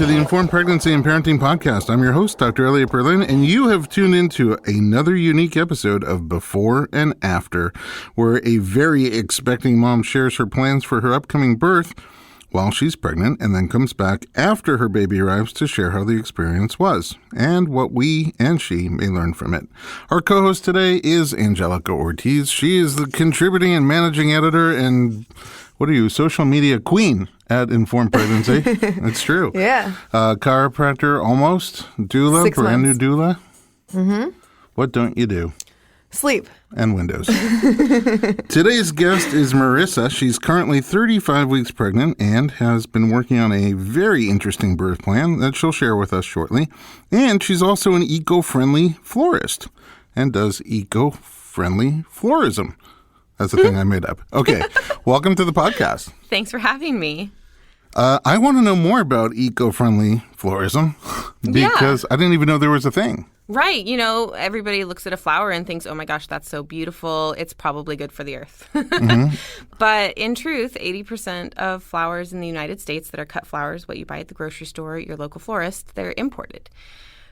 To the Informed Pregnancy and Parenting Podcast. I'm your host, Dr. Elliot Berlin, and you have tuned into another unique episode of Before and After, where a very expecting mom shares her plans for her upcoming birth while she's pregnant and then comes back after her baby arrives to share how the experience was and what we and she may learn from it. Our co-host today is Angelica Ortiz. She is the contributing and managing editor and, what are you, social media queen at Informed Pregnancy. It's true. Yeah. Chiropractor, almost. Doula, 6 brand months. new doula. Mm-hmm. What don't you do? Sleep. And windows. Today's guest is Marisa. She's currently 35 weeks pregnant and has been working on a very interesting birth plan that she'll share with us shortly. And she's also an eco-friendly florist and does eco-friendly florism. That's the thing I made up. Okay. Welcome to the podcast. Thanks for having me. I want to know more about eco-friendly florism because I didn't even know there was a thing. Right. You know, everybody looks at a flower and thinks, oh my gosh, that's so beautiful. It's probably good for the earth. Mm-hmm. But in truth, 80% of flowers in the United States that are cut flowers, what you buy at the grocery store, at your local florist, they're imported,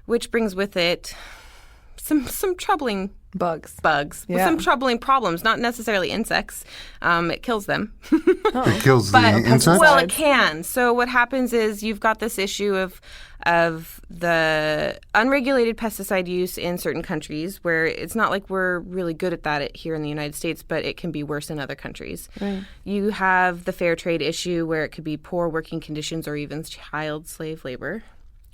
which brings with it some troubling Bugs. With some troubling problems, not necessarily insects. It kills them. It kills the insects? Well, it can. So what happens is you've got this issue of the unregulated pesticide use in certain countries where it's not like we're really good at that here in the United States, but it can be worse in other countries. Right. You have the fair trade issue where it could be poor working conditions or even child slave labor.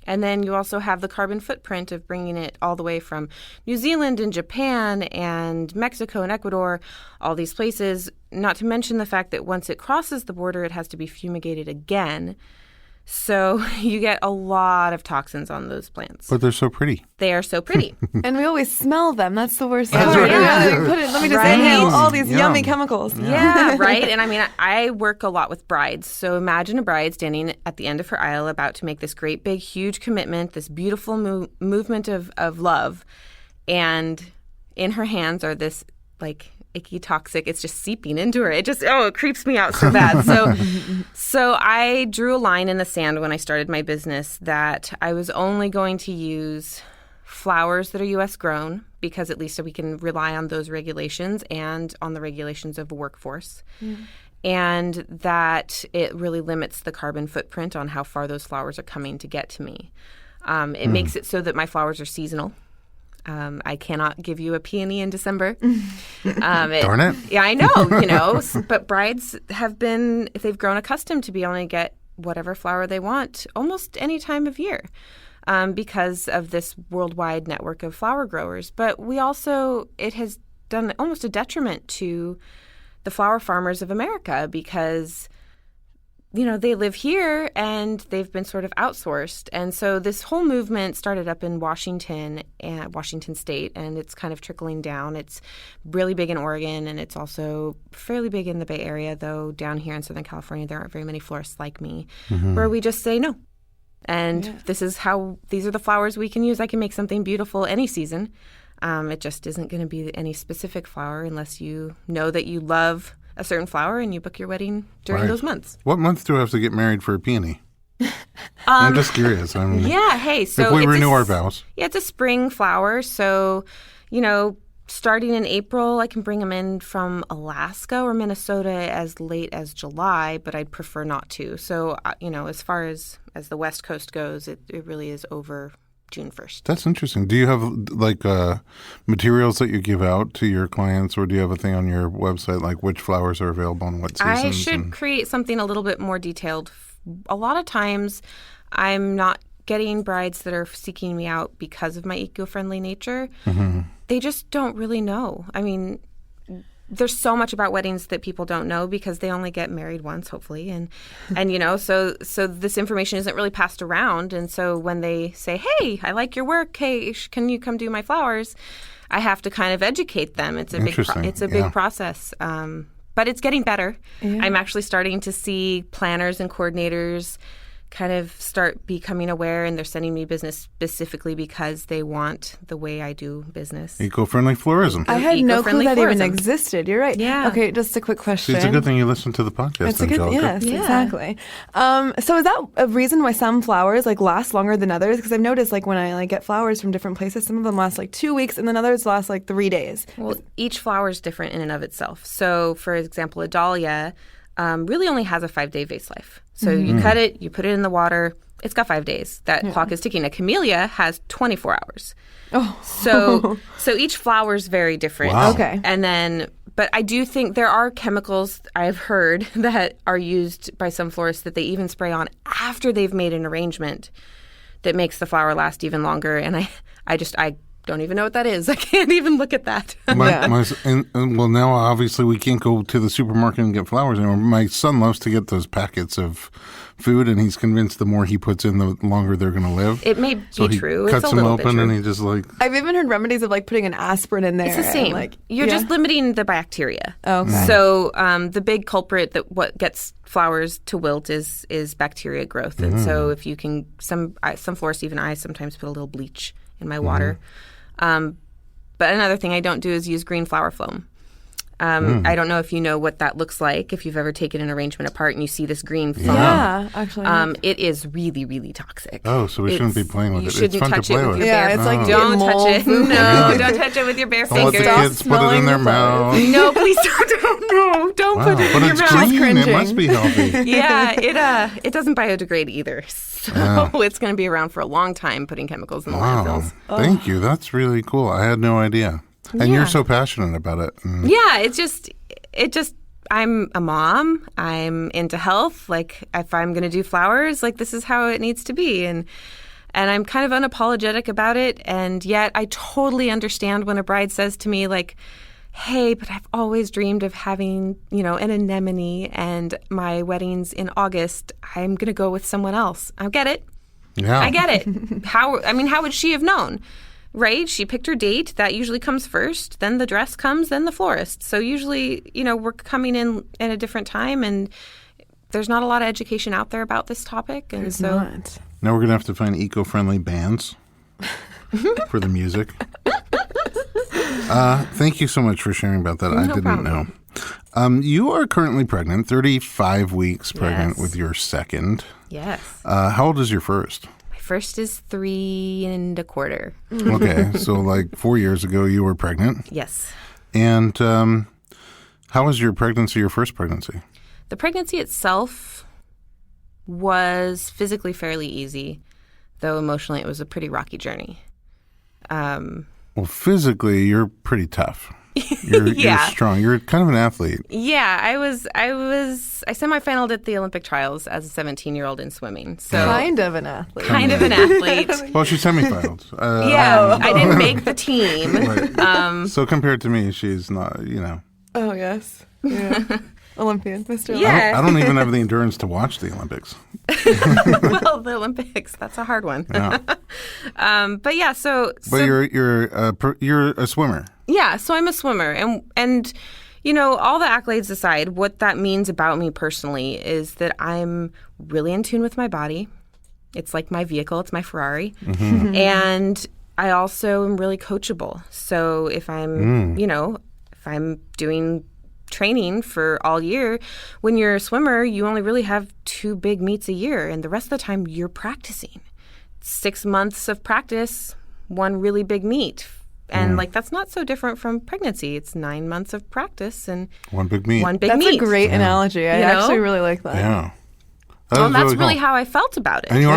And then you also have the carbon footprint of bringing it all the way from New Zealand and Japan and Mexico and Ecuador, all these places, not to mention the fact that once it crosses the border, it has to be fumigated again. So you get a lot of toxins on those plants. But they're so pretty. They are so pretty. And we always smell them. That's the worst That's part. right. Yeah. Let me just inhale all these yummy chemicals. Yeah, right. And I mean, I work a lot with brides. So imagine a bride standing at the end of her aisle about to make this great, big, huge commitment, this beautiful movement of love. And in her hands are this, like, icky, toxic. It's just seeping into her. It creeps me out so bad. So I drew a line in the sand when I started my business that I was only going to use flowers that are U.S. grown because at least we can rely on those regulations and on the regulations of the workforce. And that it really limits the carbon footprint on how far those flowers are coming to get to me. It makes it so that my flowers are seasonal. I cannot give you a peony in December. Darn it. Yeah, I know, but brides have been, if they've grown accustomed to be able to get whatever flower they want almost any time of year because of this worldwide network of flower growers. But it has done almost a detriment to the flower farmers of America because they live here and they've been sort of outsourced. And so this whole movement started up in Washington State, and it's kind of trickling down. It's really big in Oregon, and it's also fairly big in the Bay Area, though down here in Southern California, there aren't very many florists like me, where we just say no. And these are the flowers we can use. I can make something beautiful any season. It just isn't going to be any specific flower unless you know that you love a certain flower and you book your wedding during those months. What month do I have to get married for a peony? I'm just curious. So if we renew our vows. Yeah, it's a spring flower. So, starting in April, I can bring them in from Alaska or Minnesota as late as July, but I'd prefer not to. So, as far as the West Coast goes, it really is over June 1st. That's interesting. Do you have materials that you give out to your clients, or do you have a thing on your website like which flowers are available in what seasons? I should create something a little bit more detailed. A lot of times I'm not getting brides that are seeking me out because of my eco-friendly nature. Mm-hmm. They just don't really know. I mean, there's so much about weddings that people don't know because they only get married once, hopefully. And so this information isn't really passed around. And so when they say, hey, I like your work. Hey, can you come do my flowers? I have to kind of educate them. It's a big process. But it's getting better. Yeah. I'm actually starting to see planners and coordinators kind of start becoming aware, and they're sending me business specifically because they want the way I do business. Eco-friendly florism. I had no clue Eco-friendly that even florism. existed. You're right. Yeah. Okay, just a quick question. It's a good thing you listen to the podcast, It's a good, Angelica. yes, Yeah. exactly. So is that a reason why some flowers like last longer than others? Because I've noticed like when I like get flowers from different places, some of them last like 2 weeks, and then others last like 3 days. Well, each flower is different in and of itself. So, for example, a dahlia really only has a 5-day vase life. So you cut it, you put it in the water, it's got 5 days. That clock is ticking. A camellia has 24 hours. Oh, So each flower is very different. Wow. Okay. And then, but I do think there are chemicals I've heard that are used by some florists that they even spray on after they've made an arrangement that makes the flower last even longer. And I don't even know what that is. I can't even look at that. Well, now obviously we can't go to the supermarket and get flowers anymore. My son loves to get those packets of food, and he's convinced the more he puts in, the longer they're going to live. It may So be he true. cuts It's a them little bit open, true. and he just like I've even heard remedies of like putting an aspirin in there. It's the same. And, like, You're just limiting the bacteria. Okay. So the big culprit that what gets flowers to wilt is bacteria growth. And so if you can, some florists, even I sometimes put a little bleach in my water. But another thing I don't do is use green flower foam. I don't know if you know what that looks like, if you've ever taken an arrangement apart and you see this green foam. Yeah, actually. It is really, really toxic. Oh, so we shouldn't be playing with you it. It's shouldn't fun to touch play it with. your Yeah, bare it's like Don't touch mold. it. No, don't touch it with your bare Don't let the fingers. kids put it in their mouth. No, please don't Wow, put it but in your it's mouth. green. It cringing. must be healthy. Yeah, it doesn't biodegrade either. So Wow. it's going to be around for a long time putting chemicals in the Wow. landfills. Thank you. That's really cool. I had no idea. And you're so passionate about it. Yeah, it just I'm a mom. I'm into health. Like if I'm going to do flowers, like this is how it needs to be. And I'm kind of unapologetic about it. And yet I totally understand when a bride says to me like, hey, but I've always dreamed of having, an anemone and my wedding's in August. I'm going to go with someone else. I get it. Yeah. I get it. How would she have known? Right? She picked her date. That usually comes first. Then the dress comes, then the florist. So usually, we're coming in at a different time, and there's not a lot of education out there about this topic. And There's so not. Now we're going to have to find eco-friendly bands for the music. Thank you so much for sharing about that. I didn't problem. know. You are currently pregnant, 35 weeks pregnant Yes. with your second. yes. How old is your first? My first is 3 1/4. Okay, so like 4 years ago you were pregnant. Yes. And how was your pregnancy, your first pregnancy? The pregnancy itself was physically fairly easy, though emotionally it was a pretty rocky journey. Well, physically, you're pretty tough. You're strong. You're kind of an athlete. Yeah, I semifinaled at the Olympic trials as a 17-year-old in swimming. So Kind of an athlete. kind of an athlete. Well, she's semifinals. Yeah, I didn't make the team. Right. So compared to me, she's not, Oh, yes. Yeah. Olympian, Mr. Olympian. Yeah. I don't even have the endurance to watch the Olympics. Well, the Olympics, that's a hard one. Yeah. But yeah, so But you're a swimmer. yeah, so I'm a swimmer, and all the accolades aside, what that means about me personally is that I'm really in tune with my body. It's like my vehicle, it's my Ferrari, and I also am really coachable. So if I'm, if I'm doing training for all year, when you're a swimmer, you only really have 2 big meets a year, and the rest of the time you're practicing. 6 months of practice, 1 really big meet. And that's not so different from pregnancy. It's 9 months of practice and One big meet. 1 big That's meet. a great analogy. I actually really like that. Yeah. Well, that's really really cool. how I felt about it. And you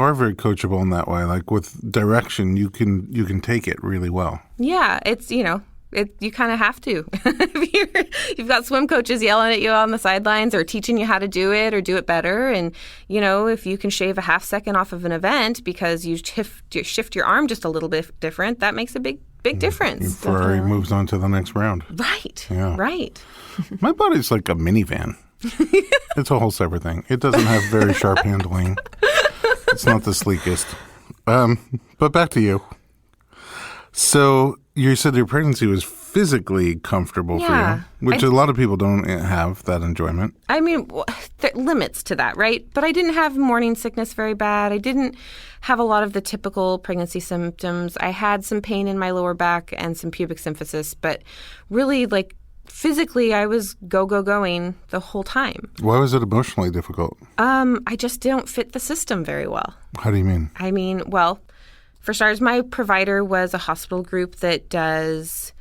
are very coachable in that way. Like with direction, you can take it really well. Yeah, it's you kind of have to. If you've got swim coaches yelling at you on the sidelines or teaching you how to do it or do it better, and if you can shave a half second off of an event because you shift your arm just a little bit different, that makes a big difference. Ferrari moves on to the next round. Right. Yeah. Right. My body's like a minivan. It's a whole separate thing. It doesn't have very sharp handling. It's not the sleekest. But back to you. So you said your pregnancy was physically comfortable Yeah. for you, which a lot of people don't have that enjoyment. I mean, there are limits to that, right? But I didn't have morning sickness very bad. I didn't have a lot of the typical pregnancy symptoms. I had some pain in my lower back and some pubic symphysis, but really, like, physically, I was going the whole time. Why was it emotionally difficult? I just don't fit the system very well. How do you mean? I mean, well, for starters, my provider was a hospital group that does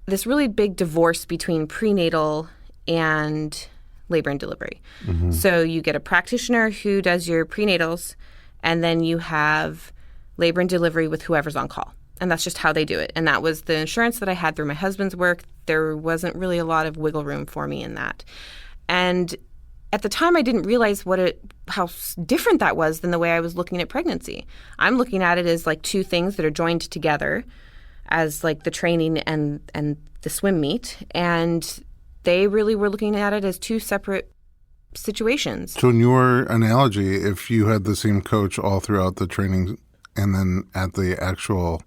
this really big divorce between prenatal and labor and delivery. Mm-hmm. So you get a practitioner who does your prenatals, and then you have labor and delivery with whoever's on call. And that's just how they do it. And that was the insurance that I had through my husband's work. There wasn't really a lot of wiggle room for me in that. And at the time, I didn't realize how different that was than the way I was looking at pregnancy. I'm looking at it as like two things that are joined together as like the training and the swim meet. And they really were looking at it as two separate situations. So in your analogy, if you had the same coach all throughout the training and then at the actual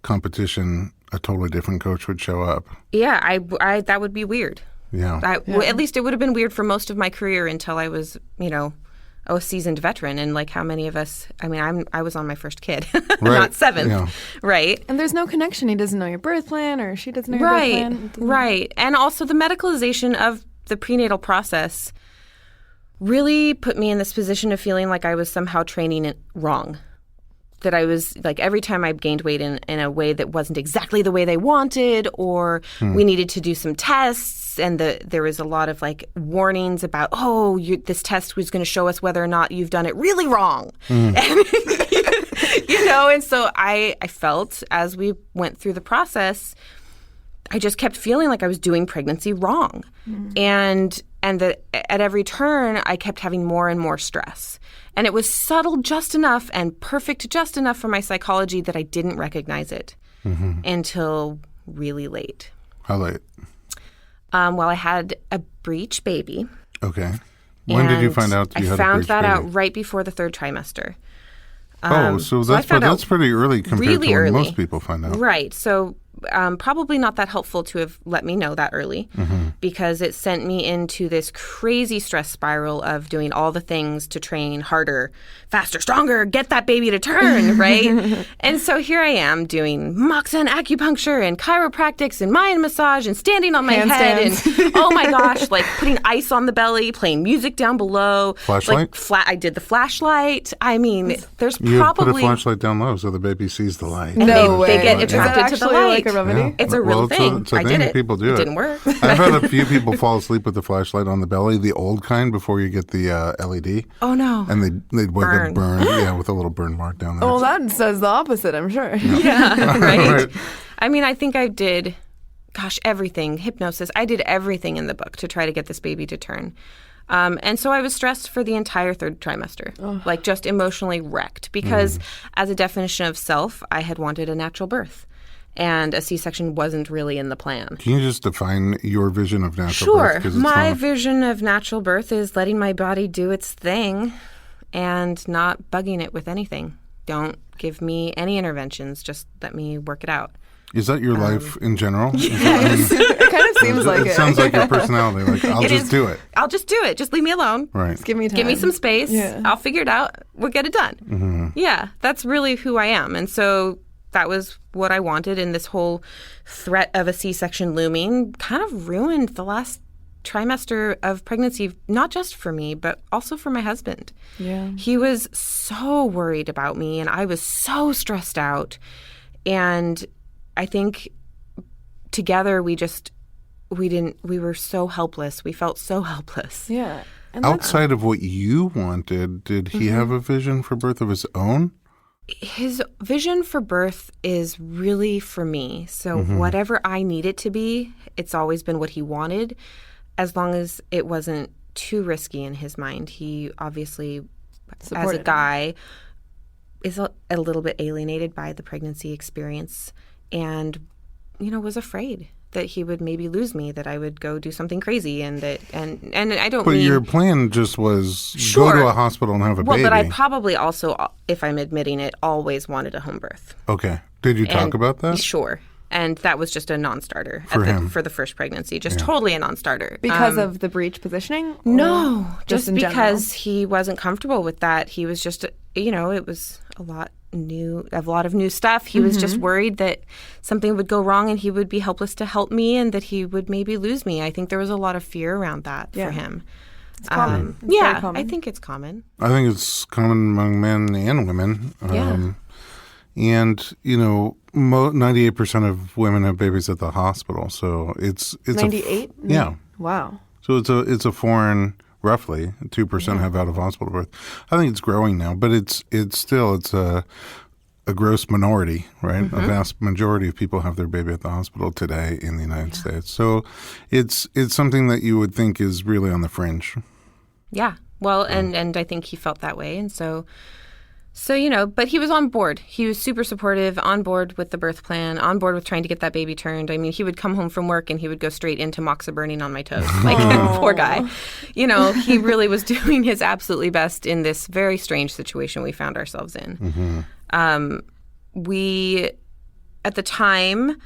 competition, a totally different coach would show up. Yeah, I that would be weird. Yeah. At least it would have been weird for most of my career until I was, a seasoned veteran. And like how many of us, I was on my first kid, not seventh, Yeah. right? And there's no connection. He doesn't know your birth plan, or she doesn't know your birth plan. Right. And also the medicalization of the prenatal process really put me in this position of feeling like I was somehow training it wrong. That I was, like, every time I gained weight in a way that wasn't exactly the way they wanted, or we needed to do some tests, and there was a lot of, like, warnings about, this test was going to show us whether or not you've done it really wrong. And, and so I felt, as we went through the process, I just kept feeling like I was doing pregnancy wrong. And that at every turn, I kept having more and more stress. And it was subtle just enough and perfect just enough for my psychology that I didn't recognize it until really late. How late? Well, I had a breech baby. Okay. When did you find out you had a breech baby? I found that out right before the third trimester. So that's pretty early compared really to when early. most people find out. Right. So probably not that helpful to have let me know that early because it sent me into this crazy stress spiral of doing all the things to train harder, faster, stronger, get that baby to turn, right? And so here I am doing moxa and acupuncture and chiropractics and mind massage and standing on my head and oh my gosh, like putting ice on the belly, playing music down below. Flashlight? I did the flashlight. I mean, there's You probably... put a flashlight down low so the baby sees the light. And they get Is that attracted to the actually light. like a remedy? Yeah. It's a real thing. It's a I thing. did it. People do it. Didn't work. I've had a few people fall asleep with the flashlight on the belly, the old kind, before you get the LED. Oh, no. And they'd wake up burned, with a little burn mark down there. Well, that says the opposite, I'm sure. Yeah, right? Right. I mean, I think I did, everything. Hypnosis. I did everything in the book to try to get this baby to turn. And so I was stressed for the entire third trimester, like just emotionally wrecked because as a definition of self, I had wanted a natural birth. And a C-section wasn't really in the plan. Can you just define your vision of natural birth? Sure. My vision of natural birth is letting my body do its thing and not bugging it with anything. Don't give me any interventions. Just let me work it out. Is that your life in general? Yes. It kind of seems like it. It sounds like your personality. Like, I'll just do it. I'll just do it. Just leave me alone. Right. Just give me time. Give me some space. Yeah. I'll figure it out. We'll get it done. Yeah, that's really who I am. And so that was what I wanted. And this whole threat of a C-section looming kind of ruined the last trimester of pregnancy, not just for me, but also for my husband. Yeah. He was so worried about me, and I was so stressed out. And I think together we were so helpless. We felt so helpless. Yeah. And Outside of what you wanted, did he have a vision for birth of his own? His vision for birth is really for me. So whatever I need it to be, it's always been what he wanted, as long as it wasn't too risky in his mind. He obviously, as a guy, is a little bit alienated by the pregnancy experience and, was afraid that he would maybe lose me, that I would go do something crazy, and I don't But mean... your plan just was Sure. go to a hospital and have a baby. Well, but I probably also, if I'm admitting it, always wanted a home birth. Okay. Did you talk about that? Sure. And that was just a non-starter for the first pregnancy, just totally a non-starter. Because of the breech positioning? No, just in because he wasn't comfortable with that. He was just, it was a lot of new stuff. He was just worried that something would go wrong and he would be helpless to help me and that he would maybe lose me. I think there was a lot of fear around that for him. It's common. It's very common. I think it's common. I think it's common among men and women. And, 98% of women have babies at the hospital. So it's 98? Yeah. Wow. So it's a foreign, roughly 2% have out of hospital birth. I think it's growing now, but it's still a gross minority, right? A vast majority of people have their baby at the hospital today in the United States. So it's something that you would think is really on the fringe. Yeah. Well, and I think he felt that way. And so, but he was on board. He was super supportive, on board with the birth plan, on board with trying to get that baby turned. I mean, he would come home from work and he would go straight into moxa burning on my toes. Like, poor guy. He really was doing his absolutely best in this very strange situation we found ourselves in. We, at the time,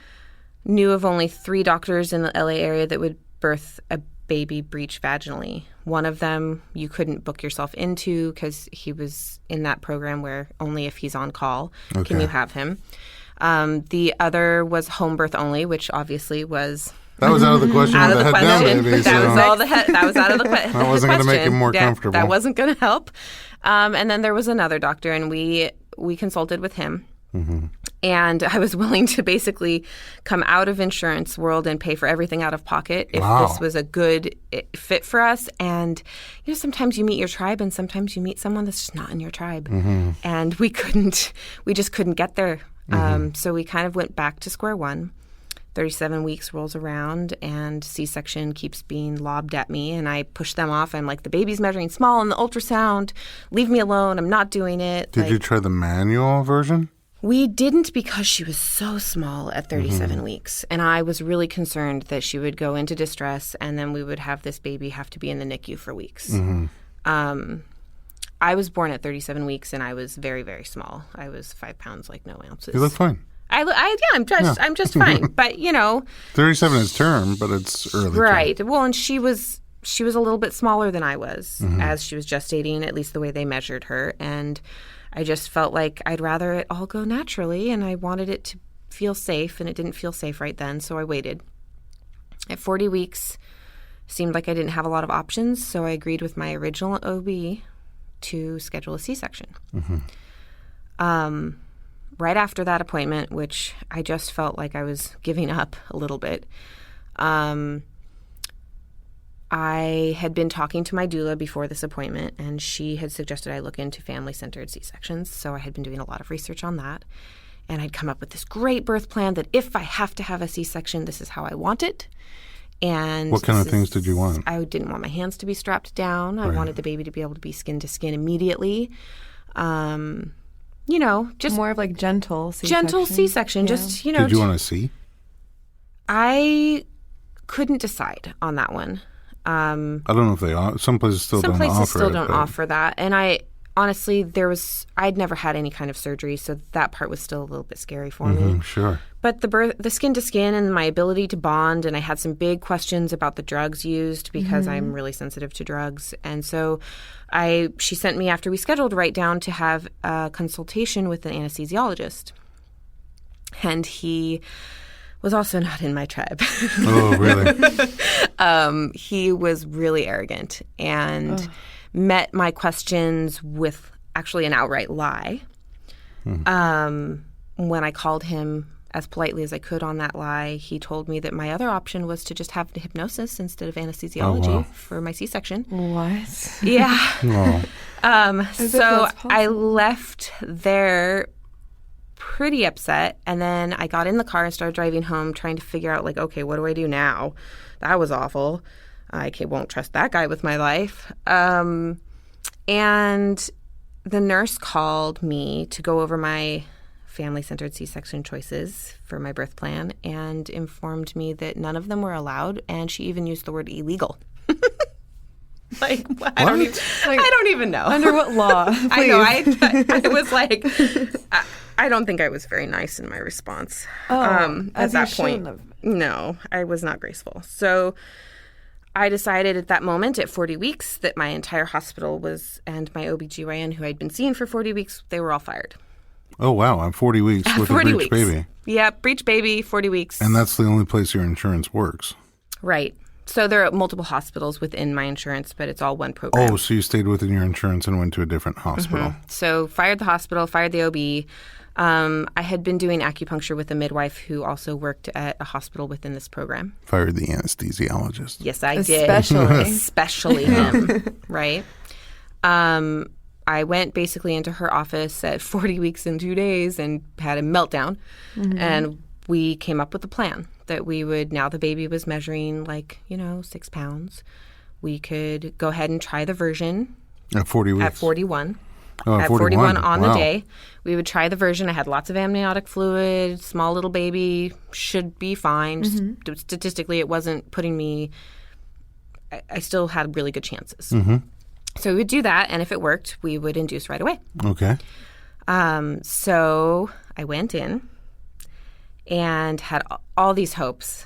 knew of only 3 doctors in the LA area that would birth a baby breech vaginally. One of them you couldn't book yourself into because he was in that program where only if he's on call can you have him. The other was home birth only, which obviously was... That was out of the question. Out of the question. Baby, that was out of the question. That wasn't going to make him more comfortable. That wasn't going to help. And then there was another doctor, and we consulted with him. And I was willing to basically come out of insurance world and pay for everything out of pocket if this was a good fit for us. And, sometimes you meet your tribe and sometimes you meet someone that's just not in your tribe. And we just couldn't get there. So we kind of went back to square one. 37 weeks rolls around and C-section keeps being lobbed at me and I push them off. I'm like, the baby's measuring small in the ultrasound. Leave me alone. I'm not doing it. Did you try the manual version? We didn't because she was so small at 37 weeks. And I was really concerned that she would go into distress and then we would have this baby have to be in the NICU for weeks. I was born at 37 weeks and I was very, very small. I was 5 pounds, like no ounces. You look fine. I'm just fine. But 37 is term, but it's early. Right. Term. Well, and she was a little bit smaller than I was as she was gestating, at least the way they measured her. And I just felt like I'd rather it all go naturally, and I wanted it to feel safe, and it didn't feel safe right then, so I waited. At 40 weeks, seemed like I didn't have a lot of options, so I agreed with my original OB to schedule a C-section. Right after that appointment, which I just felt like I was giving up a little bit, I had been talking to my doula before this appointment, and she had suggested I look into family-centered C-sections, so I had been doing a lot of research on that. And I'd come up with this great birth plan that if I have to have a C-section, this is how I want it. And what kind of things did you want? I didn't want my hands to be strapped down. I wanted the baby to be able to be skin to skin immediately. Just more of like gentle C-section. Gentle C-section. Yeah. Just, Did you want to see? I couldn't decide on that one. I don't know if they some places still don't offer that. And I honestly, I'd never had any kind of surgery, so that part was still a little bit scary for me. Sure. But the skin to skin and my ability to bond, and I had some big questions about the drugs used because I'm really sensitive to drugs. And so she sent me, after we scheduled, right down to have a consultation with an anesthesiologist. And he was also not in my tribe. Oh, really? He was really arrogant and met my questions with actually an outright lie. When I called him as politely as I could on that lie, he told me that my other option was to just have the hypnosis instead of anesthesiology for my C-section. What? Yeah. So I left there pretty upset, and then I got in the car and started driving home trying to figure out, like, okay, what do I do now? That was awful. I won't trust that guy with my life. And the nurse called me to go over my family-centered C-section choices for my birth plan and informed me that none of them were allowed, and she even used the word illegal. Like, What? I don't even know. Under what law? I know. I was like, I don't think I was very nice in my response. At that point. No, I was not graceful. So I decided at that moment at 40 weeks that my entire hospital and my OBGYN who I'd been seeing for 40 weeks, they were all fired. Oh, wow. I'm 40 weeks with 40 a breech weeks. baby. Yeah, breech baby, 40 weeks. And that's the only place your insurance works. Right. So there are multiple hospitals within my insurance, but it's all one program. Oh, so you stayed within your insurance and went to a different hospital. Mm-hmm. So fired the hospital, fired the OB. I had been doing acupuncture with a midwife who also worked at a hospital within this program. Fired the anesthesiologist. Yes, I did. Especially him, right? I went basically into her office at 40 weeks and 2 days and had a meltdown. Mm-hmm. And we came up with a plan that we would, now the baby was measuring 6 pounds, we could go ahead and try the version. At 40 weeks? At 41. Oh, at 41 on wow. the day. We would try the version. I had lots of amniotic fluid, small little baby, should be fine. Mm-hmm. Statistically, it wasn't putting me, I still had really good chances. Mm-hmm. So we would do that, and if it worked, we would induce right away. Okay. So I went in and had all these hopes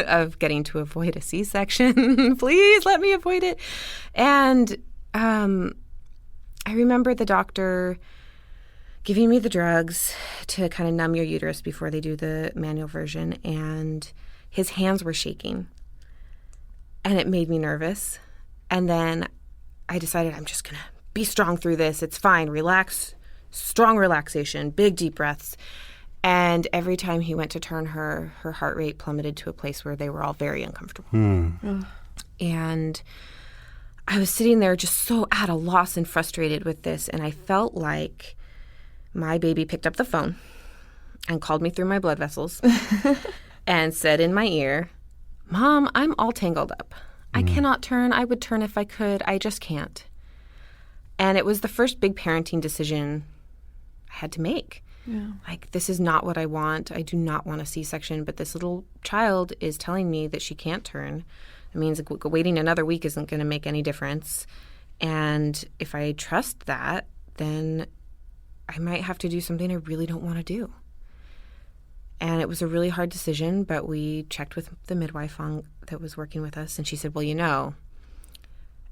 of getting to avoid a C-section. Please let me avoid it. And I remember the doctor giving me the drugs to kind of numb your uterus before they do the manual version, and his hands were shaking. And it made me nervous. And then I decided I'm just going to be strong through this. It's fine. Relax. Strong relaxation. Big deep breaths. And every time he went to turn her heart rate plummeted to a place where they were all very uncomfortable. And I was sitting there just so at a loss and frustrated with this. And I felt like my baby picked up the phone and called me through my blood vessels and said in my ear, "Mom, I'm all tangled up. I cannot turn. I would turn if I could. I just can't." And it was the first big parenting decision I had to make. Yeah. Like, this is not what I want. I do not want a C-section, but this little child is telling me that she can't turn. It means waiting another week isn't going to make any difference. And if I trust that, then I might have to do something I really don't want to do. And it was a really hard decision, but we checked with the midwife that was working with us, and she said, well,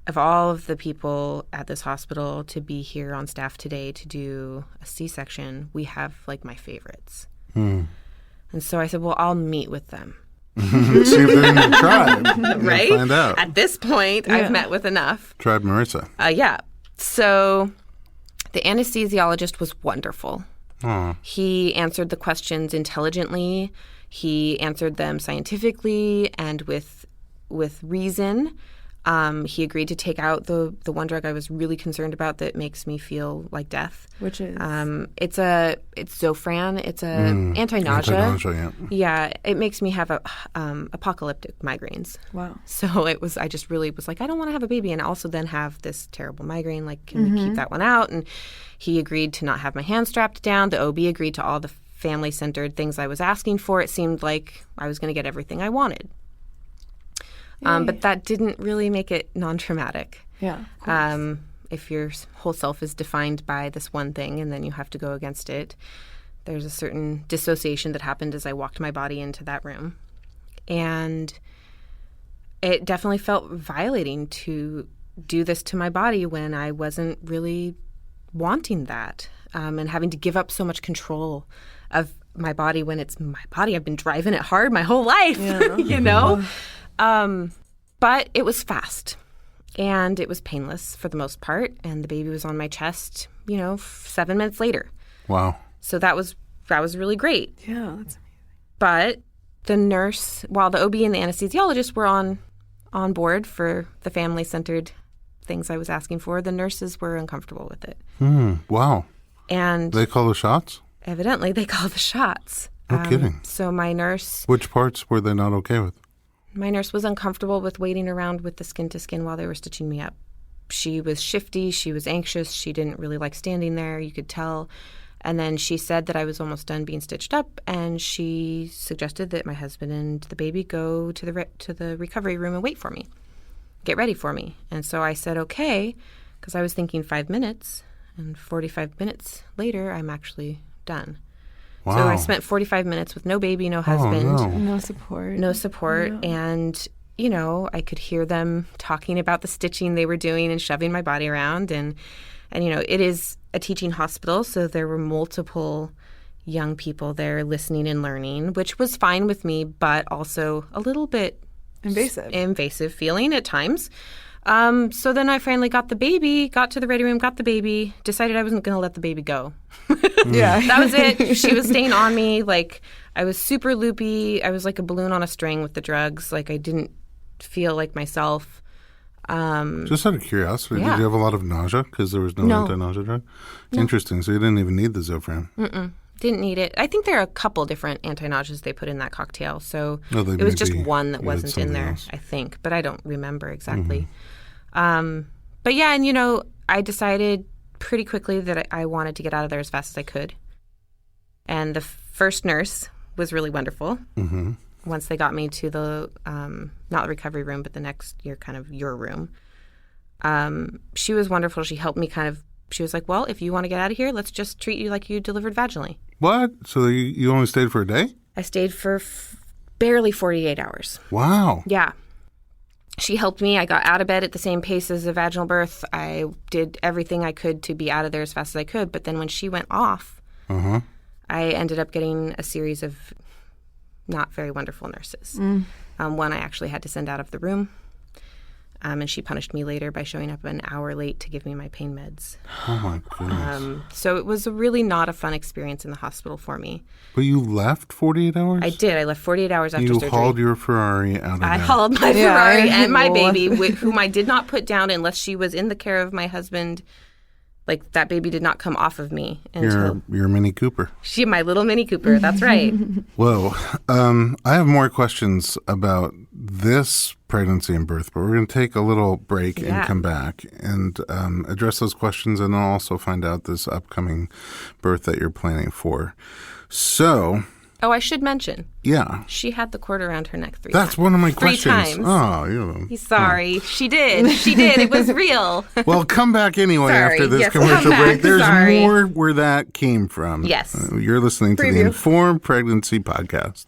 of all of the people at this hospital to be here on staff today to do a C-section, we have, my favorites. And so I said, well, I'll meet with them. See if they're in the tribe. Right? Find out. At this point, I've met with enough. Tribe Marisa. Yeah. So the anesthesiologist was wonderful. Aww. He answered the questions intelligently. He answered them scientifically and with reason. He agreed to take out the one drug I was really concerned about that makes me feel like death. Which is? It's Zofran. It's anti-nausea. Anti-nausea, yeah. Yeah, it makes me have apocalyptic migraines. Wow. So I just really was like, I don't want to have a baby and also then have this terrible migraine. Can we keep that one out? And he agreed to not have my hands strapped down. The OB agreed to all the family-centered things I was asking for. It seemed like I was going to get everything I wanted. But that didn't really make it non-traumatic. Yeah. If your whole self is defined by this one thing and then you have to go against it, there's a certain dissociation that happened as I walked my body into that room. And it definitely felt violating to do this to my body when I wasn't really wanting that, and having to give up so much control of my body when it's my body. I've been driving it hard my whole life, you know? But it was fast and it was painless for the most part. And the baby was on my chest, 7 minutes later. Wow. So that was really great. Yeah, that's amazing. But the nurse, while the OB and the anesthesiologist were on board for the family-centered things I was asking for, the nurses were uncomfortable with it. Wow. And they call the shots? Evidently, they call the shots. No kidding. So my nurse... Which parts were they not okay with? My nurse was uncomfortable with waiting around with the skin-to-skin while they were stitching me up. She was shifty. She was anxious. She didn't really like standing there. You could tell. And then she said that I was almost done being stitched up, and she suggested that my husband and the baby go to the recovery room and wait for me. get ready for me. And so I said, okay, because I was thinking 5 minutes, and 45 minutes later, I'm actually done. Wow. So I spent 45 minutes with no baby, no husband, no. No support. no support. No. And, I could hear them talking about the stitching they were doing and shoving my body around. And it is a teaching hospital, so there were multiple young people there listening and learning, which was fine with me, but also a little bit invasive feeling at times. So then I finally got to the ready room, got the baby, decided I wasn't going to let the baby go. Yeah. That was it. She was staying on me. Like, I was super loopy. I was like a balloon on a string with the drugs. Like, I didn't feel like myself. Just out of curiosity, Yeah. did you have a lot of nausea because there was no anti-nausea drug? No. Interesting. So you didn't even need the Zofran. Didn't need it. I think there are a couple different anti-nauseas they put in that cocktail. So Oh, they it was just maybe one that you had wasn't in something there, else. I think. But I don't remember exactly. But yeah, and I decided pretty quickly that I wanted to get out of there as fast as I could. And the first nurse was really wonderful. Mm-hmm. Once they got me to the, not the recovery room, but the next your room. She was wonderful. She helped me she was like, well, if you want to get out of here, let's just treat you like you delivered vaginally. What? So you only stayed for a day? I stayed for barely 48 hours. Wow. Yeah. She helped me. I got out of bed at the same pace as a vaginal birth. I did everything I could to be out of there as fast as I could. But then when she went off, Uh-huh. I ended up getting a series of not very wonderful nurses. One I actually had to send out of the room. And she punished me later by showing up an hour late to give me my pain meds. Oh, my goodness. So it was really not a fun experience in the hospital for me. But you left 48 hours? I did. I left 48 hours after You surgery. hauled your Ferrari out of I there. hauled my Yeah, Ferrari and my well. baby, whom I did not put down unless she was in the care of my husband. Like, that baby did not come off of me until Your Mini Cooper. my little Mini Cooper. That's right. Whoa. I have more questions about this pregnancy and birth, but we're going to take a little break and Yeah. come back and address those questions, and then also find out this upcoming birth that you're planning for. So, Oh, I should mention, yeah. she had the cord around her neck 3 That's times. one of my 3 questions. times. Oh, you. Sorry. She did. She did. It was real. Well, come back anyway Sorry. after this Yes, come commercial back. break. There's Sorry. more where that came from. Yes. You're listening to the Preview. Informed Pregnancy Podcast.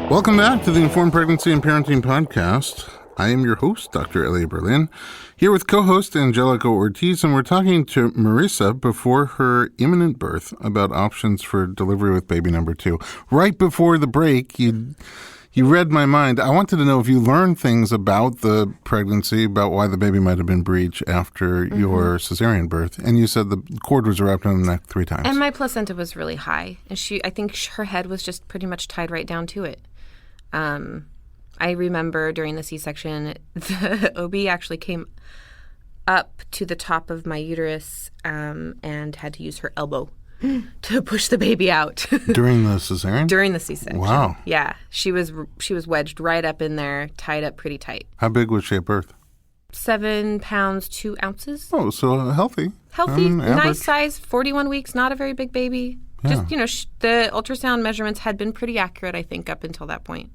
Welcome back to the Informed Pregnancy and Parenting Podcast. I am your host, Dr. Elliot Berlin, here with co-host Angelica Ortiz, and we're talking to Marisa before her imminent birth about options for delivery with baby number 2. Right before the break, you read my mind. I wanted to know if you learned things about the pregnancy, about why the baby might have been breech after your cesarean birth, and you said the cord was wrapped around the neck 3 times. And my placenta was really high. And I think her head was just pretty much tied right down to it. I remember during the C-section, the OB actually came up to the top of my uterus and had to use her elbow to push the baby out. During the cesarean? During the C-section. Wow. Yeah. She was wedged right up in there, tied up pretty tight. How big was she at birth? 7 pounds, 2 ounces. Oh, so healthy. Healthy, Average. nice size, 41 weeks, not a very big baby. Yeah. Just, the ultrasound measurements had been pretty accurate, I think, up until that point.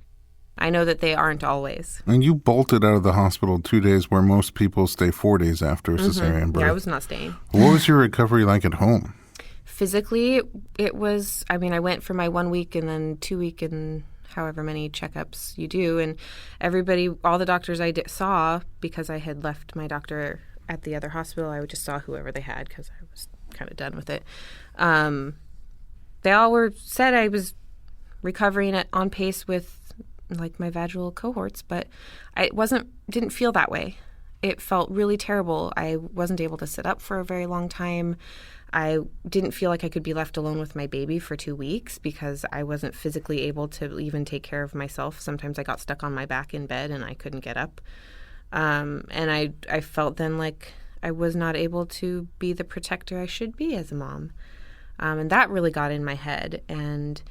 I know that they aren't always. And you bolted out of the hospital 2 days where most people stay 4 days after a cesarean birth. Yeah, I was not staying. What was your recovery like at home? Physically, it was, I went for my 1 week and then 2 week and however many checkups you do. And everybody, all the doctors I saw, because I had left my doctor at the other hospital, I just saw whoever they had because I was kind of done with it. They all said I was recovering on pace with like my vaginal cohorts, but I didn't feel that way. It felt really terrible. I wasn't able to sit up for a very long time. I didn't feel like I could be left alone with my baby for 2 weeks because I wasn't physically able to even take care of myself. Sometimes I got stuck on my back in bed and I couldn't get up. And I felt then like I was not able to be the protector I should be as a mom. And that really got in my head. And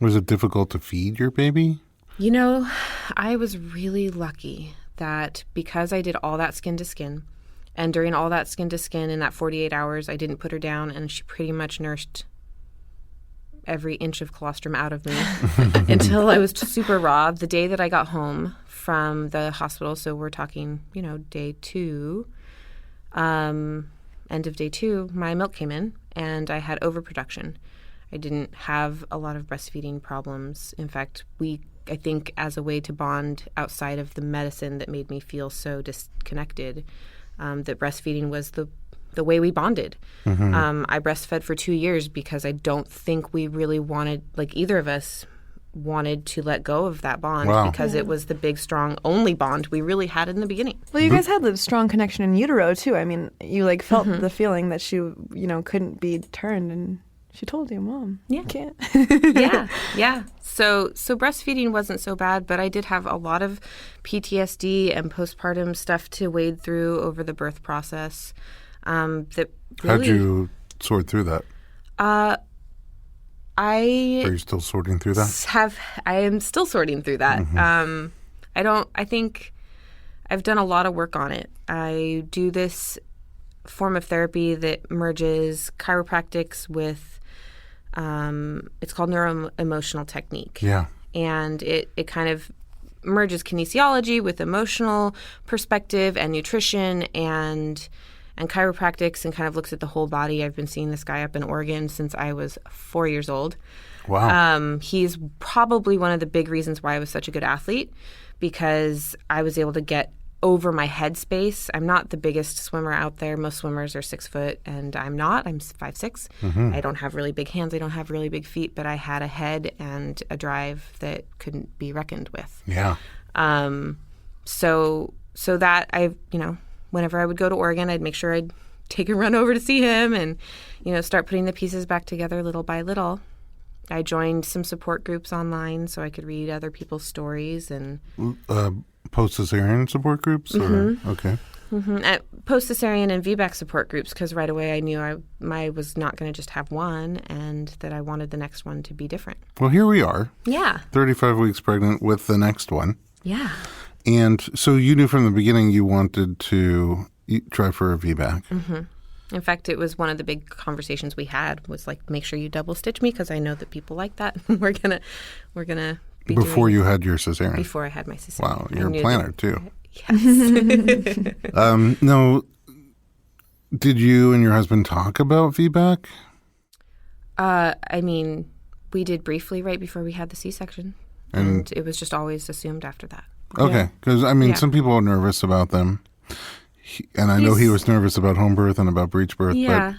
Was it difficult to feed your baby? You know, I was really lucky that because I did all that skin to skin, and during all that skin to skin in that 48 hours, I didn't put her down, and she pretty much nursed every inch of colostrum out of me until I was super raw. The day that I got home from the hospital, so we're talking, day 2, end of day 2, my milk came in, and I had overproduction. I didn't have a lot of breastfeeding problems. In fact, I think as a way to bond outside of the medicine that made me feel so disconnected, that breastfeeding was the way we bonded. I breastfed for 2 years because I don't think we really wanted, either of us wanted to let go of that bond because it was the big, strong, only bond we really had in the beginning. Well, you guys had the strong connection in utero, too. I mean, you, felt the feeling that she, couldn't be turned, and she told you, Mom, you can't. Yeah. So breastfeeding wasn't so bad, but I did have a lot of PTSD and postpartum stuff to wade through over the birth process. That really, how'd you sort through that? Are you still sorting through that? I am still sorting through that. I think I've done a lot of work on it. I do this form of therapy that merges chiropractics with it's called neuro-emotional technique. Yeah. And it kind of merges kinesiology with emotional perspective and nutrition and chiropractics, and kind of looks at the whole body. I've been seeing this guy up in Oregon since I was 4 years old. Wow. He's probably one of the big reasons why I was such a good athlete, because I was able to get over my head space. I'm not the biggest swimmer out there. Most swimmers are 6 foot, and I'm not. I'm 5'6". I don't have really big hands. I don't have really big feet, but I had a head and a drive that couldn't be reckoned with. Yeah. So that whenever I would go to Oregon, I'd make sure I'd take a run over to see him and, start putting the pieces back together little by little. I joined some support groups online so I could read other people's stories and post-cesarean support groups? Okay. Post-cesarean and VBAC support groups, because right away I knew I was not going to just have one, and that I wanted the next one to be different. Well, here we are. Yeah. 35 weeks pregnant with the next one. Yeah. And so you knew from the beginning you wanted to try for a VBAC. In fact, it was one of the big conversations we had was make sure you double stitch me, because I know that people like that. We're gonna be before you had your cesarean. Before I had my cesarean. Wow, you're a planner too. Yes. No, did you and your husband talk about VBAC? We did briefly right before we had the C-section, and it was just always assumed after that. Okay, because some people are nervous about them. And I know he was nervous about home birth and about breech birth, but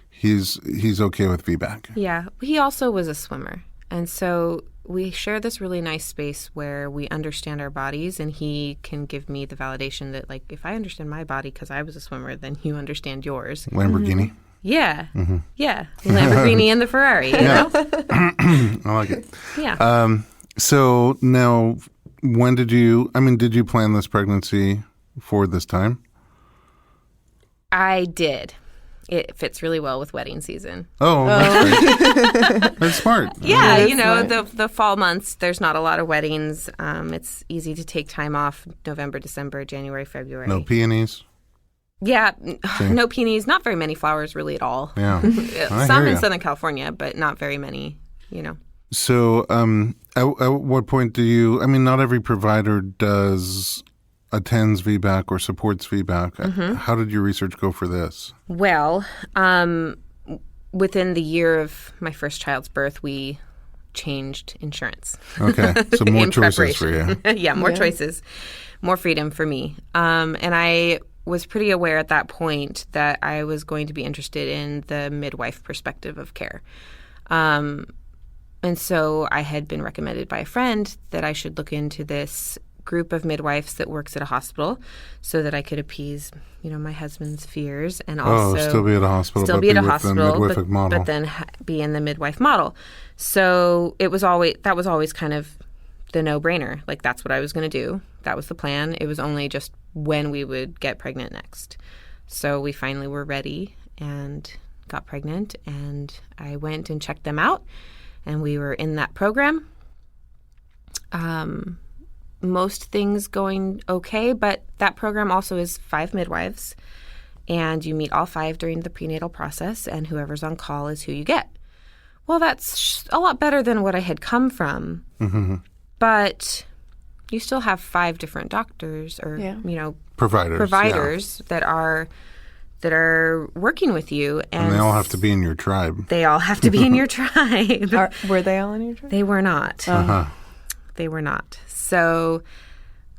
he's okay with VBAC. Yeah. He also was a swimmer. And so we share this really nice space where we understand our bodies, and he can give me the validation that, if I understand my body because I was a swimmer, then you understand yours. Lamborghini? Yeah. Yeah. The Lamborghini and the Ferrari, you know? I like it. Yeah. So now, when did you plan this pregnancy for this time? I did. It fits really well with wedding season. Oh, that's great. That's smart. Yeah, smart. the fall months, there's not a lot of weddings. It's easy to take time off November, December, January, February. No peonies? Yeah, no peonies, not very many flowers really at all. Yeah. Some in Southern California, but not very many, So at what point do you, not every provider attends VBAC or supports VBAC. How did your research go for this? Well, within the year of my first child's birth, we changed insurance. Okay, so more choices for you. Yeah, more choices, more freedom for me. And I was pretty aware at that point that I was going to be interested in the midwife perspective of care. And so I had been recommended by a friend that I should look into this group of midwives that works at a hospital so that I could appease, my husband's fears and also still be at a hospital, but then be in the midwife model. So that was always kind of the no-brainer. That's what I was going to do. That was the plan. It was only just when we would get pregnant next. So we finally were ready and got pregnant, and I went and checked them out. and we were in that program. Most things going okay, but that program also is 5 midwives, and you meet all 5 during the prenatal process, and whoever's on call is who you get. Well, that's a lot better than what I had come from, but you still have 5 different doctors or providers that are working with you, and they all have to be in your tribe. They all have to be in your tribe. Were they all in your tribe? They were not. They were not. So,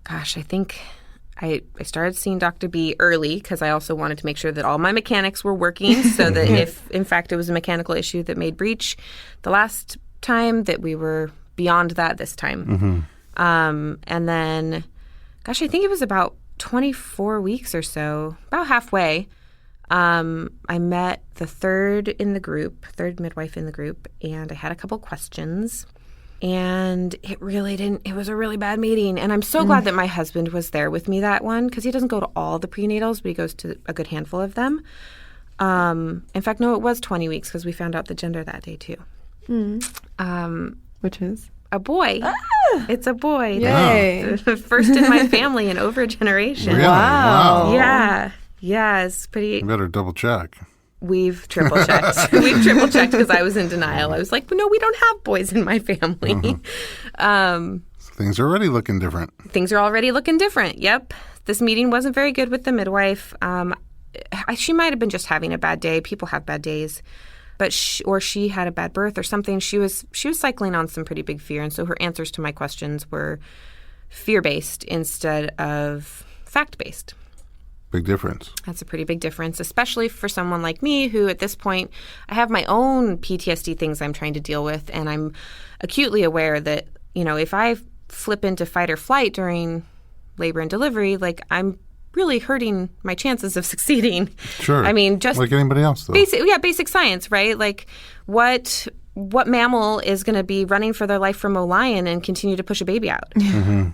gosh, I think I started seeing Dr. B early because I also wanted to make sure that all my mechanics were working so that if, in fact, it was a mechanical issue that made breech the last time, that we were beyond that this time. And then, gosh, I think it was about 24 weeks or so, about halfway, I met the third midwife in the group, and I had a couple questions. And it was a really bad meeting. And I'm so glad that my husband was there with me that one, because he doesn't go to all the prenatals, but he goes to a good handful of them. In fact, no, it was 20 weeks because we found out the gender that day too. Which is? A boy. It's a boy. Yay. First in my family in over a generation. Really? Wow. Yeah, it's pretty. You better double check. We've triple checked. We've triple checked because I was in denial. I was like, no, we don't have boys in my family. Things are already looking different. Things are already looking different. Yep. This meeting wasn't very good with the midwife. She might have been just having a bad day. People have bad days. But she had a bad birth or something. She was cycling on some pretty big fear. And so her answers to my questions were fear-based instead of fact-based. Big difference. That's a pretty big difference, especially for someone like me who at this point, I have my own PTSD things I'm trying to deal with. And I'm acutely aware that, if I flip into fight or flight during labor and delivery, like I'm really hurting my chances of succeeding. Sure. I mean, just like anybody else, though. Basic science, right? Like what mammal is going to be running for their life from a lion and continue to push a baby out,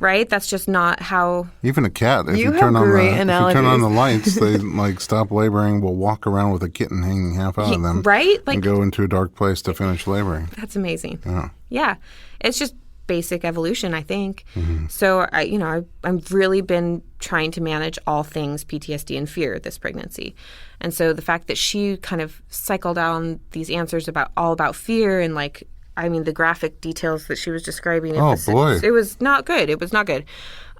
right? That's just not how. Even a cat, if you turn on the lights, they stop laboring, will walk around with a kitten hanging half out of them, right? And go into a dark place to finish laboring. That's amazing. Yeah, it's just basic evolution, I think. So I've really been trying to manage all things PTSD and fear this pregnancy. And so the fact that she kind of cycled down these answers all about fear and the graphic details that she was describing. It was not good. It was not good.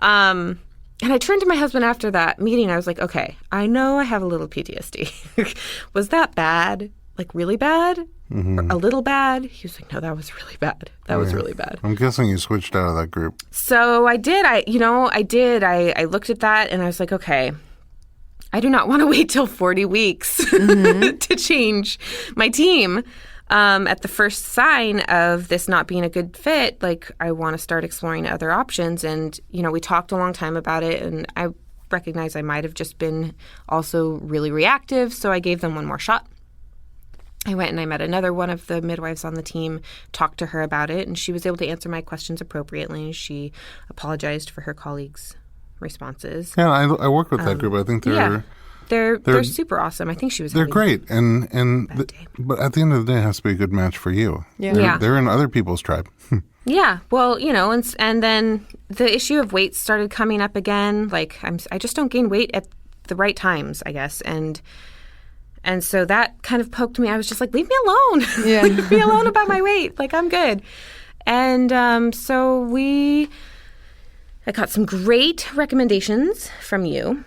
And I turned to my husband after that meeting. I was like, okay, I know I have a little PTSD. Was that bad? Like really bad? Or a little bad? He was like, no, that was really bad. That was really bad. I'm guessing you switched out of that group. So I did. I did. I looked at that and I was like, okay, I do not want to wait till 40 weeks to change my team. At the first sign of this not being a good fit, I want to start exploring other options. And, we talked a long time about it, and I recognize I might have just been also really reactive, so I gave them one more shot. I went and I met another one of the midwives on the team, talked to her about it, and she was able to answer my questions appropriately. She apologized for her colleagues' responses. Yeah, I work with that group. I think they're super awesome. I think she was. They're great, but at the end of the day, it has to be a good match for you. Yeah, they're in other people's tribe. Yeah, well, and then the issue of weight started coming up again. I just don't gain weight at the right times, I guess, and so that kind of poked me. I was just like, leave me alone. Yeah. Leave me alone about my weight. I'm good. And so I got some great recommendations from you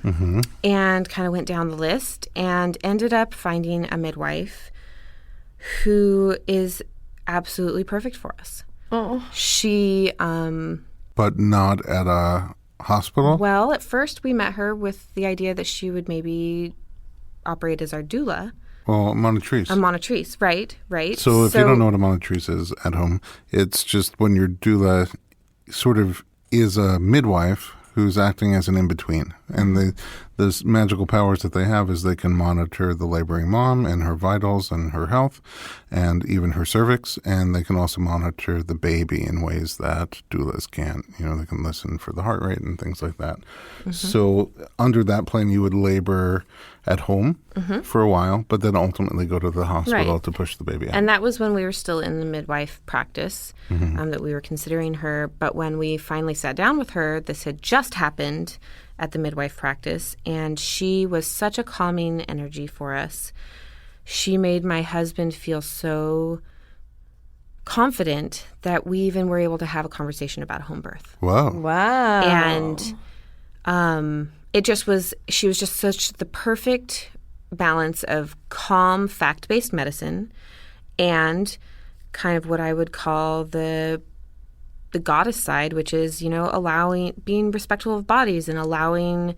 and kind of went down the list and ended up finding a midwife who is absolutely perfect for us. Oh. She... but not at a hospital? Well, at first we met her with the idea that she would maybe operate as our doula. Well, a monitrice. A monitrice, right. So if you don't know what a monitrice is at home, it's just when your doula sort of is a midwife who's acting as an in-between. And this magical powers that they have is they can monitor the laboring mom and her vitals and her health and even her cervix, and they can also monitor the baby in ways that doulas can't. They can listen for the heart rate and things like that. So under that plan, you would labor at home for a while, but then ultimately go to the hospital to push the baby out. And that was when we were still in the midwife practice, that we were considering her. But when we finally sat down with her, this had just happened at the midwife practice, and she was such a calming energy for us. She made my husband feel so confident that we even were able to have a conversation about home birth. Wow. Wow. And she was just such the perfect balance of calm, fact-based medicine and kind of what I would call the goddess side, which is, being respectful of bodies and allowing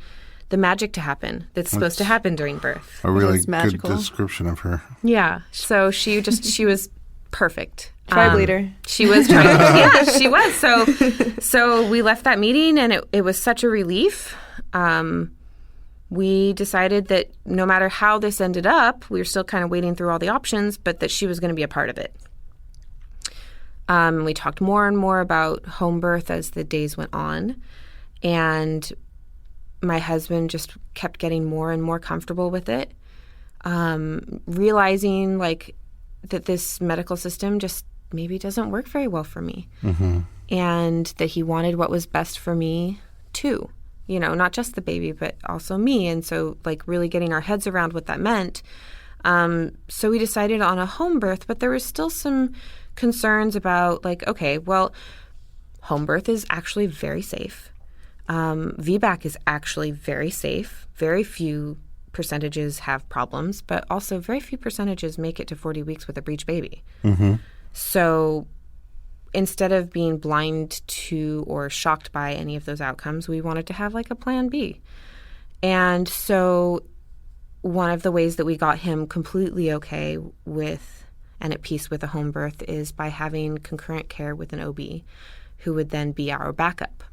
the magic to happen that's supposed to happen during birth. A really That's good magical. description of her. Yeah. So she was perfect. Tribe leader. She was tribe. Yeah, she was. So we left that meeting, and it was such a relief. We decided that no matter how this ended up, we were still kind of waiting through all the options, but that she was going to be a part of it. We talked more and more about home birth as the days went on, and my husband just kept getting more and more comfortable with it, realizing that this medical system just maybe doesn't work very well for me, and that he wanted what was best for me too. Not just the baby, but also me. And so, really getting our heads around what that meant. So we decided on a home birth, but there was still some concerns about, home birth is actually very safe. VBAC is actually very safe. Very few percentages have problems, but also very few percentages make it to 40 weeks with a breech baby. So instead of being blind to or shocked by any of those outcomes, we wanted to have a plan B. And so one of the ways that we got him completely okay with and at peace with a home birth is by having concurrent care with an OB who would then be our backup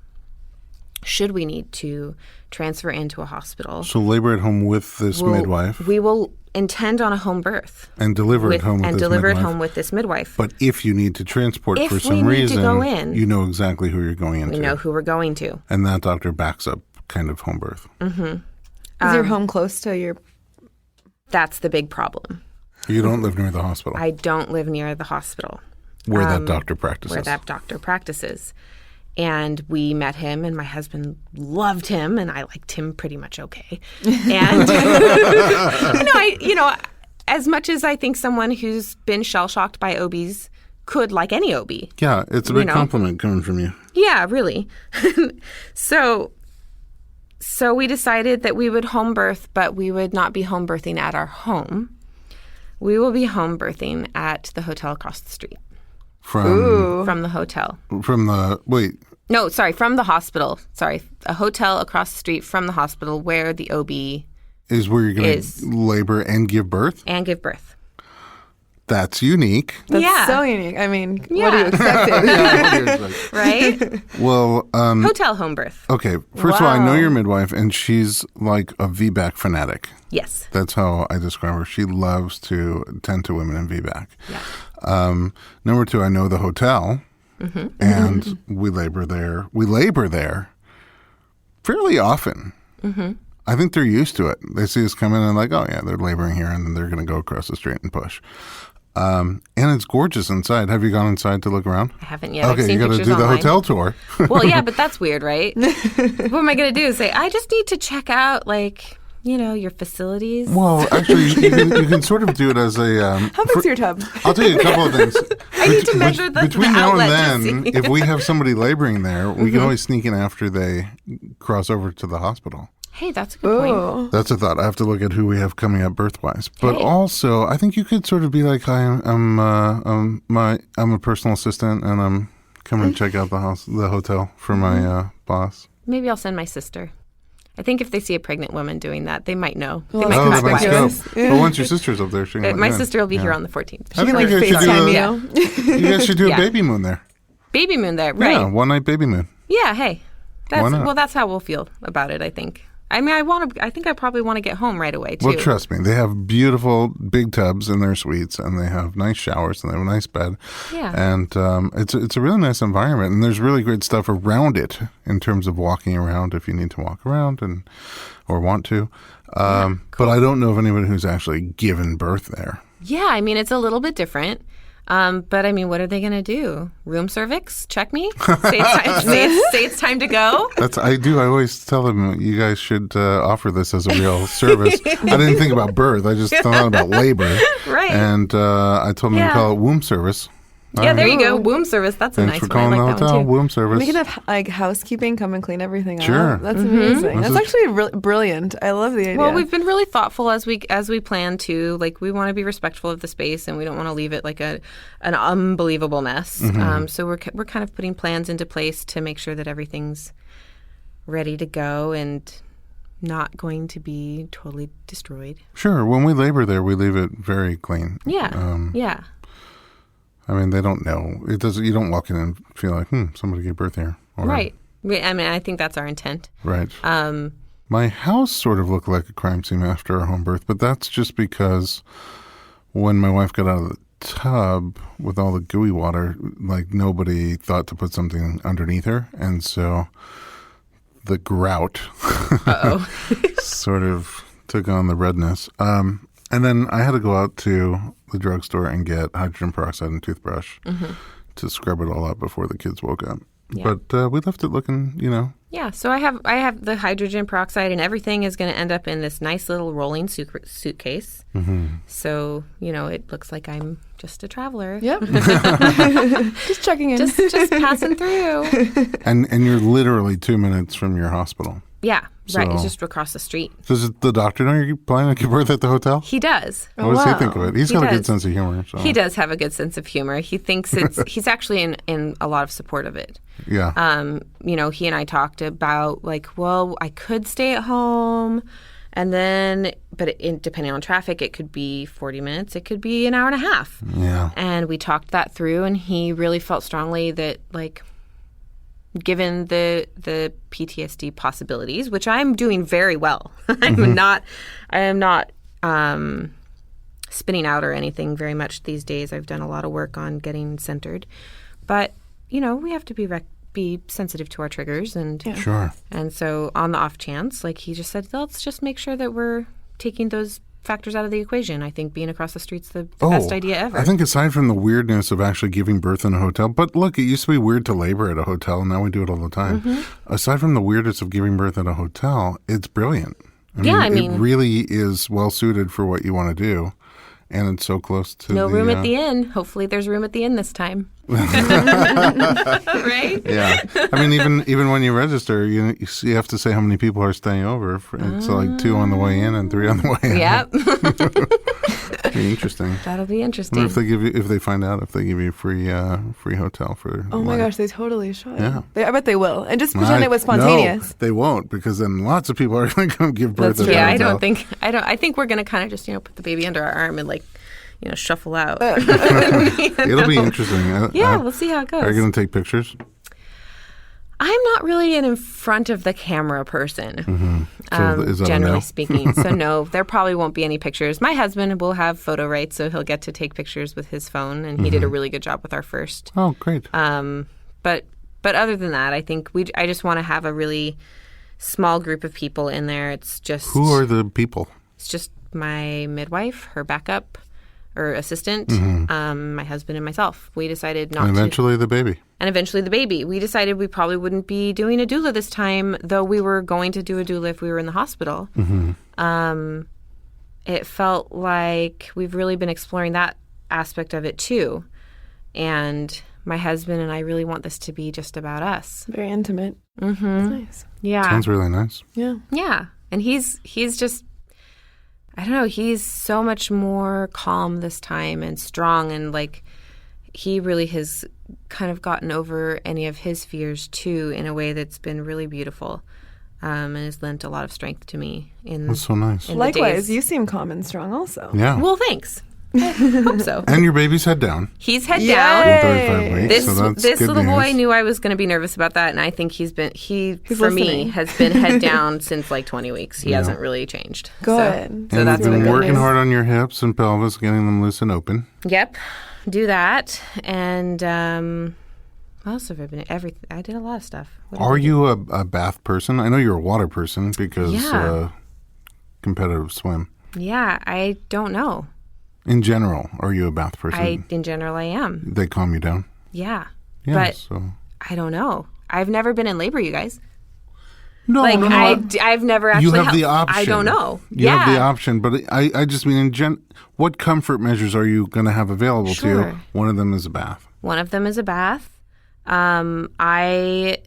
should we need to transfer into a hospital. So labor at home with this midwife. We will intend on a home birth. And deliver at home with this midwife. And deliver at home with this midwife. But if you need to transport for some we need reason, to go in, you know exactly who you're going into. We know who we're going to. And that doctor backs up kind of home birth. Is your home close to your... That's the big problem. You don't live near the hospital. I don't live near the hospital. Where that doctor practices. Where that doctor practices. And we met him, and my husband loved him, and I liked him pretty much okay. And as much as I think someone who's been shell-shocked by OBs could like any OB. Yeah, it's a big compliment coming from you. Yeah, really. So we decided that we would home birth, but we would not be home birthing at our home. We will be home birthing at the hotel across the street. From the hotel. From the hospital. Sorry, a hotel across the street from the hospital where the OB is where you're going to labor and give birth? And give birth. That's unique. That's so unique. I mean, what do you expect? Right? Well, hotel home birth. Okay. First of all, I know your midwife, and she's like a VBAC fanatic. Yes. That's how I describe her. She loves to tend to women in VBAC. Yeah. Number two, I know the hotel, and we labor there. We labor there fairly often. I think they're used to it. They see us come in and like, oh yeah, they're laboring here, and then they're going to go across the street and push. And it's gorgeous inside. Have you gone inside to look around? I haven't yet. Okay, I've seen you got to do the hotel tour. Well, yeah, but that's weird, right? What am I going to do? Say, I just need to check out, your facilities? Well, actually, you can sort of do it as a... How big's your tub? I'll tell you a couple of things. I need to measure the Between now outlet and to then, see. if we have somebody laboring there, we can always sneak in after they cross over to the hospital. Hey, that's a good point. That's a thought. I have to look at who we have coming up birth-wise. But also, I think you could sort of be like, hi, I'm a personal assistant, and I'm coming to check out the hotel for my boss. Maybe I'll send my sister. I think if they see a pregnant woman doing that, they might know. Well, they might they might come scope. But once your sister's up there, she can my sister will be here on the 14th. She can FaceTime you. You guys should do a baby moon there. Baby moon there, right? Yeah, one-night baby moon. Yeah, hey. Why not? Well, that's how we'll feel about it, I think. I mean, I think I probably want to get home right away too. Well, trust me, they have beautiful big tubs in their suites, and they have nice showers, and they have a nice bed. Yeah. And it's a really nice environment, and there's really great stuff around it in terms of walking around if you need to walk around or want to. Cool. But I don't know of anyone who's actually given birth there. Yeah, I mean, it's a little bit different. But I mean, what are they going to do? Room cervix? Check me? Say it's time to go? I always tell them, you guys should offer this as a real service. I didn't think about birth. I just thought about labor. Right. And I told them to call it womb service. Yeah, there you go. Womb service. That's a Thanks nice for one. calling I the like that hotel. one too. Womb service. We can have like housekeeping come and clean everything Sure. up. That's amazing. This That's is- actually brilliant. I love the idea. Well, we've been really thoughtful as we plan to. Like, we want to be respectful of the space, and we don't want to leave it like an unbelievable mess. So we're kind of putting plans into place to make sure that everything's ready to go and not going to be totally destroyed. Sure. When we labor there, we leave it very clean. Yeah. Yeah. I mean, they don't know. It doesn't. You don't walk in and feel like, somebody gave birth here. Or, Right. I mean, I think that's our intent. Right. My house sort of looked like a crime scene after a home birth, but that's just because when my wife got out of the tub with all the gooey water, like nobody thought to put something underneath her, and so the grout sort of took on the redness. And then I had to go out to the drugstore and get hydrogen peroxide and toothbrush to scrub it all up before the kids woke up. Yeah. But we left it looking, Yeah, so I have the hydrogen peroxide, and everything is going to end up in this nice little rolling suitcase. So, it looks like I'm just a traveler. Yep. Just checking in. Just passing through. And you're literally 2 minutes from your hospital. Yeah, right. It's So- just across the street. Does the doctor know you're planning to give birth at the hotel? He does. What does he wow. think of it? He's He got a does. good sense of humor. So. He does have a good sense of humor. He thinks he's actually in a lot of support of it. Yeah. He and I talked about I could stay at home, and then, depending on traffic, it could be 40 minutes, it could be an hour and a half. Yeah. And we talked that through, and he really felt strongly that, given the PTSD possibilities, which I'm doing very well, I am not spinning out or anything very much these days. I've done a lot of work on getting centered, but we have to be sensitive to our triggers, and Sure. and so on the off chance, he just said, let's just make sure that we're taking those factors out of the equation. I think being across the street's the best idea ever. I think aside from the weirdness of actually giving birth in a hotel, but look, it used to be weird to labor at a hotel, and now we do it all the time. Aside from the weirdness of giving birth at a hotel, it's brilliant. I mean, it really is well suited for what you want to do, and it's so close to no room at the inn. Hopefully there's room at the inn this time. Right? Yeah. I mean, even when you register, you have to say how many people are staying over. It's like 2 on the way in and 3 on the way out. Yep. Be interesting. That'll be I interesting. wonder if they find out if they give you free hotel for. Oh my gosh, they totally should. Yeah. I bet they will. And just pretend it was spontaneous. No, they won't, because then lots of people are going to come give birth. That's at true. the Yeah, hotel. I think we're going to kind of just, put the baby under our arm and shuffle out. It'll be interesting. We'll see how it goes. Are you going to take pictures? I'm not really an in front of the camera person, So is that a generally no? speaking. So no, there probably won't be any pictures. My husband will have photo rights, so he'll get to take pictures with his phone, and he did a really good job with our first. Oh, great. But other than that, I think I just want to have a really small group of people in there. It's just Who are the people? It's just my midwife, her backup or assistant, my husband, and myself. We decided not And eventually the baby. And eventually the baby. We decided we probably wouldn't be doing a doula this time, though we were going to do a doula if we were in the hospital. It felt like we've really been exploring that aspect of it too. And my husband and I really want this to be just about us. Very intimate. That's nice. Yeah. Sounds really nice. Yeah. Yeah. And he's just, I don't know, he's so much more calm this time and strong, and he really has kind of gotten over any of his fears too in a way that's been really beautiful, and has lent a lot of strength to me in That's so nice. in the Likewise, days. you seem calm and strong also. Yeah. Well, thanks. Hope so. And your baby's head down. He's head Yay. down. 35 weeks, This so that's this good little boy news. knew I was going to be nervous about that, and I think he for listening. me has been head down since like 20 weeks. He hasn't really changed. Good. So And that's you've been good working news. hard on your hips and pelvis, getting them loose and open. Yep, do that. And what else have I been? Everything. I did a lot of stuff. What Are did I do? you a bath person? I know you're a water person because Yeah. competitive swim. Yeah, I don't know. In general, are you a bath person? In general, I am. They calm you down? Yeah, Yeah, but so. I don't know. I've never been in labor, you guys. No, Like no, I've never actually. you have helped. the option. I don't know. You yeah. have the option, but I just mean, what comfort measures are you going to have available to you? Sure. One of them is a bath. One of them is a bath. I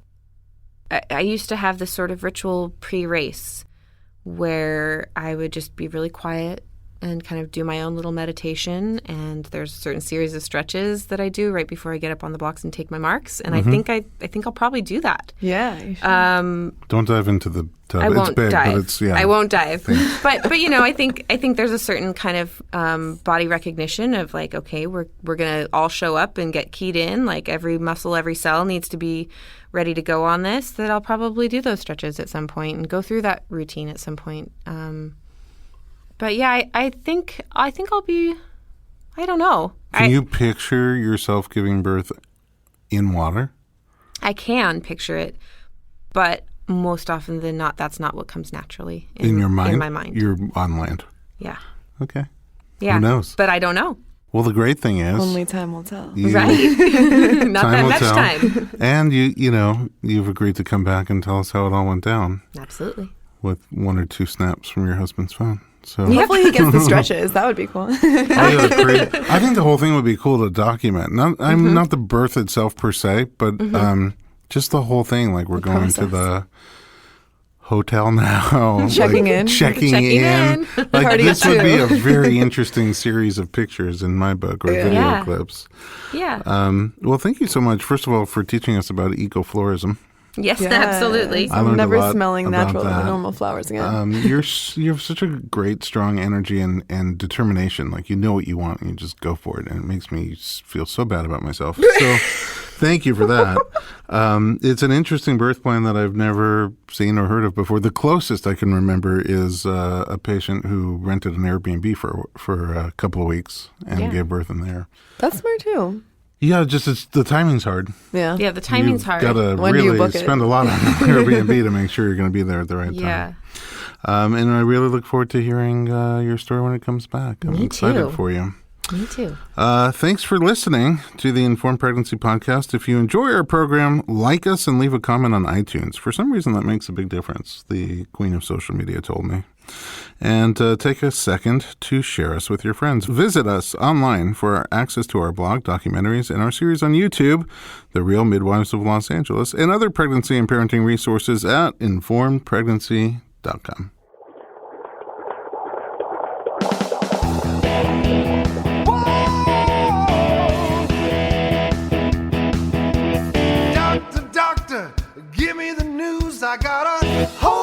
used to have this sort of ritual pre-race where I would just be really quiet and kind of do my own little meditation. And there's a certain series of stretches that I do right before I get up on the blocks and take my marks. And Mm-hmm. I think I'll probably do that. Yeah. You should. Don't dive into the tub. I It's won't big, dive. but it's, yeah. I won't dive. but I think there's a certain kind of body recognition of like, okay, we're gonna all show up and get keyed in. Like every muscle, every cell needs to be ready to go on this. That I'll probably do those stretches at some point and go through that routine at some point. But yeah, I think I'll be. I don't know. Can you picture yourself giving birth in water? I can picture it, but most often than not, that's not what comes naturally In your mind? In my mind, You're on land. yeah. Okay. Yeah. Who knows? But I don't know. Well, the great thing is, Only time will tell. you- Right? Not time that will much tell. time. And you've agreed to come back and tell us how it all went down Absolutely. with 1 or 2 snaps from your husband's phone. So Hopefully he gets the stretches. That would be cool. Oh, yeah, that's great. I think the whole thing would be cool to document. Mm-hmm. Not the birth itself per se, but just the whole thing. Like we're going to process. the hotel now, Checking like, in. checking Checking in. in. Like Party this would be too. a very interesting series of pictures in my book or video Yeah. clips. Yeah. Well, thank you so much, first of all, for teaching us about ecoflorism. Yes, Yes. absolutely. I I'm learned a never lot smelling about natural that. normal flowers again. You have such a great, strong energy and determination. Like you know what you want and you just go for it. And it makes me feel so bad about myself. So thank you for that. It's an interesting birth plan that I've never seen or heard of before. The closest I can remember is a patient who rented an Airbnb for a couple of weeks and Yeah. gave birth in there. That's smart too. Yeah, the timing's hard. Yeah. Yeah, the timing's You've hard. got to When do you really book it? spend a lot on Airbnb to make sure you're going to be there at the right Yeah. time. And I really look forward to hearing your story when it comes back. I'm Me excited too. for you. Me too. Thanks for listening to the Informed Pregnancy Podcast. If you enjoy our program, like us and leave a comment on iTunes. For some reason, that makes a big difference, the queen of social media told me. And take a second to share us with your friends. Visit us online for access to our blog, documentaries, and our series on YouTube, The Real Midwives of Los Angeles, and other pregnancy and parenting resources at informedpregnancy.com. Doctor, doctor, give me the news. I got a whole